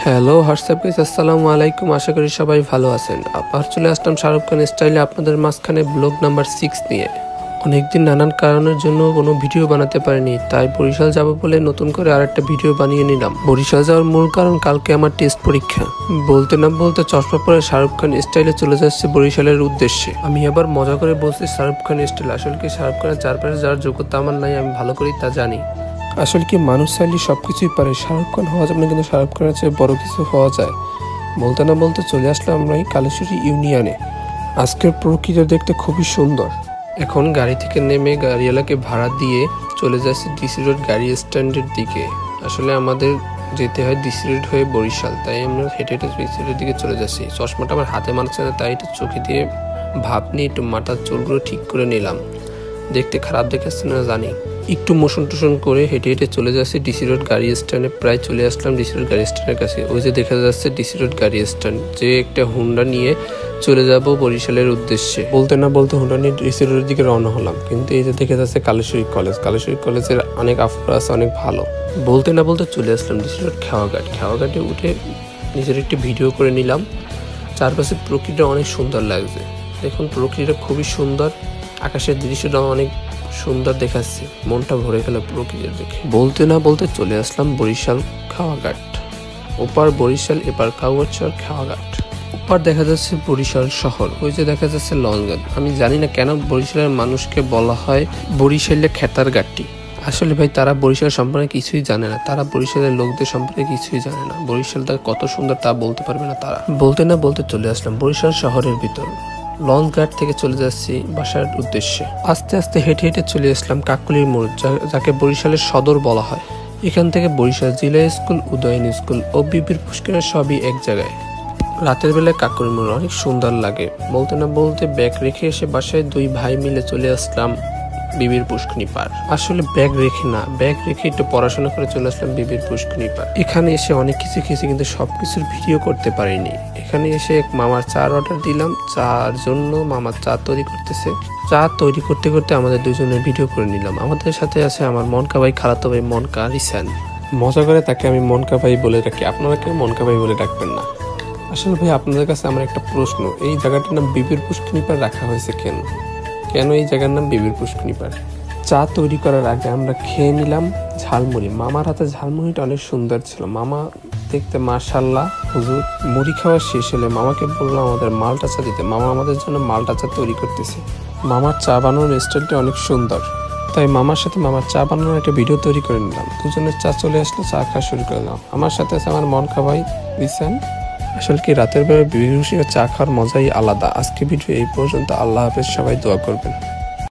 Hello WhatsApp guys, আসসালামু আলাইকুম। আশা করি সবাই ভালো আছেন। আবার চলে আসলাম শাহরুখ খান স্টাইলে আপনাদের মাঝখানে ব্লগ নাম্বার 6 নিয়ে। অনেকদিন নানান কারণের জন্য কোনো ভিডিও বানাতে পারিনি, তাই বরিশাল যাব বলে নতুন করে আরেকটা ভিডিও বানিয়ে নিলাম। বরিশাল যাওয়ার মূল কারণ কালকে আমার টেস্ট পরীক্ষা। বলতে না বলতে চশমা পরে শাহরুখ খান স্টাইলে চলে যাচ্ছে বরিশালের উদ্দেশ্যে। আমি আবার মজা করে বলছি শাহরুখ খান স্টাইল, আসলে কি শাহরুখ খানের চারপাশে যাওয়ার যোগ্যতা আমার নাই, আমি ভালো করেই তা জানি। আসলে কি মানুষ চাইলে সবকিছুই পারে, শাহরুখ খান হওয়া যাবে না, কিন্তু শাহরুখ খানের চেয়ে বড় কিছু হওয়া যায়। বলতে না বলতে চলে আসলাম আমরা এই কালেশ্বরী ইউনিয়নে। আজকের প্রকৃতি দেখতে খুবই সুন্দর। এখন গাড়ি থেকে নেমে গাড়িওয়ালাকে ভাড়া দিয়ে চলে যাচ্ছি ডিসি রোড গাড়ি স্ট্যান্ডের দিকে। আসলে আমাদের যেতে হয় ডিসি রোড হয়ে বরিশাল, তাই আমরা হেঁটে হেঁটে ডিসি রোডের দিকে চলে যাচ্ছি। চশমাটা আমার হাতে মানছে না, তাই একটু চোখে দিয়ে ভাব নিয়ে একটু মাথার চুলগুলো ঠিক করে নিলাম। দেখতে খারাপ দেখাচ্ছে না জানি। একটু মোশন টোশন করে হেঁটে হেঁটে চলে যাচ্ছে ডিসি রোড গাড়ি স্ট্যান্ডে। প্রায় চলে আসলাম ডিসি রোড গাড়ি স্ট্যান্ডের কাছে। ওই যে দেখা যাচ্ছে ডিসি রোড গাড়ি স্ট্যান্ড, যে একটা হুন্ডা নিয়ে চলে যাব বরিশালের উদ্দেশ্যে। বলতে না বলতে হুন্ডা নিয়ে ডিসি রোডের দিকে রওনা হলাম, কিন্তু এই যে দেখা যাচ্ছে কালেশ্বরী কলেজ। কালেশ্বরী কলেজের অনেক আফরা আছে, অনেক ভালো। বলতে না বলতে চলে আসলাম ডিসি রোড খেওয়াঘাট। খেওয়াঘাটে উঠে নিজের একটি ভিডিও করে নিলাম। চারপাশে প্রকৃতিটা অনেক সুন্দর লাগছে। দেখুন প্রকৃতিটা খুবই সুন্দর, আকাশের দৃশ্যটা অনেক সুন্দর দেখাচ্ছে, মনটা ভরে গেল প্রকৃতি দেখে। বলতে না বলতে চলে আসলাম বরিশাল খেওয়াঘাট। ওপার বরিশাল, এপার কাউয়াচর খেওয়াঘাট। ওপার দেখা যাচ্ছে বরিশাল শহর, ওই যে দেখা যাচ্ছে লঞ্চঘাট। আমি জানি না কেন বরিশালের মানুষকে বলা হয় বরিশালে খেতার ঘাটটি। আসলে ভাই তারা বরিশাল সম্পর্কে কিছুই জানে না, তারা বরিশালের লোকদের সম্পর্কে কিছুই জানে না। বরিশালটা কত সুন্দর তা বলতে পারবে না তারা। বলতে না বলতে চলে আসলাম বরিশাল শহরের ভিতর। লঞ্চ ঘাট থেকে চলে যাচ্ছি বাসার উদ্দেশ্যে। আস্তে আস্তে হেঁটে হেঁটে চলে আসলাম কাকলির মোড়, যাকে বরিশালের সদর বলা হয়। এখান থেকে বরিশাল জিলা স্কুল, উদয়ন স্কুল ও বিবির পুষ্করিণী সবই এক জায়গায়। রাতের বেলায় কাকলির মোড় অনেক সুন্দর লাগে। বলতে না বলতে ব্যাগ রেখে এসে বাসায় দুই ভাই মিলে চলে আসলাম বিবির পুষ্করিণী পার। আসলে ব্যাগ রেখে না, ব্যাগ রেখে একটু পড়াশোনা করে চলে আসলাম বিবির পুষ্করিণী পার। এখানে এসে অনেক কিছু খেয়েছি, কিন্তু সবকিছুর ভিডিও করতে পারিনি। এখানে এসে মামার চার অর্ডার দিলাম, চার জন্য মামার চা তৈরি করতেছে। চা তৈরি করতে করতে আমাদের দুজনের ভিডিও করে নিলাম। আমাদের সাথে আছে আমার মনকা ভাই, খালাতো ভাই মনকা রিসান। মজা করে তাকে আমি মনকা ভাই বলে রাখি, আপনারা কেউ মনকা ভাই বলে রাখবেন না। আসলে ভাই আপনাদের কাছে আমার একটা প্রশ্ন, এই জায়গাটার নাম বিবির পুষ্করিণী পার রাখা হয়েছে কেন? কেন এই জায়গার নাম বিবির পুষ্করিণী পার? চা তৈরি করার আগে আমরা খেয়ে নিলাম ঝালমুড়ি। মামার হাতে ঝালমুড়িটা অনেক সুন্দর ছিল। মামা দেখতে মাশাআল্লাহ হুজুর। মুড়ি খাওয়া শেষ হলে মামাকে বললাম আমাদের মালটা চা দিতে। মামা আমাদের জন্য মালটা চা তৈরি করতেছে। মামার চা বানানোর স্টাইলটা অনেক সুন্দর, তাই মামার সাথে মামার চা বানানোর একটা ভিডিও তৈরি করে নিলাম। দুজনের চা চলে আসলো, চা খাওয়া শুরু করলাম। আমার সাথে আছে আমার মনকা ভাই রিসান। আসলে কি রাতের বেলা বিবির চা খাওয়ার মজাই আলাদা। আজকে ভিডিও এই পর্যন্ত। আল্লাহ হাফেজ, সবাই দোয়া করবেন।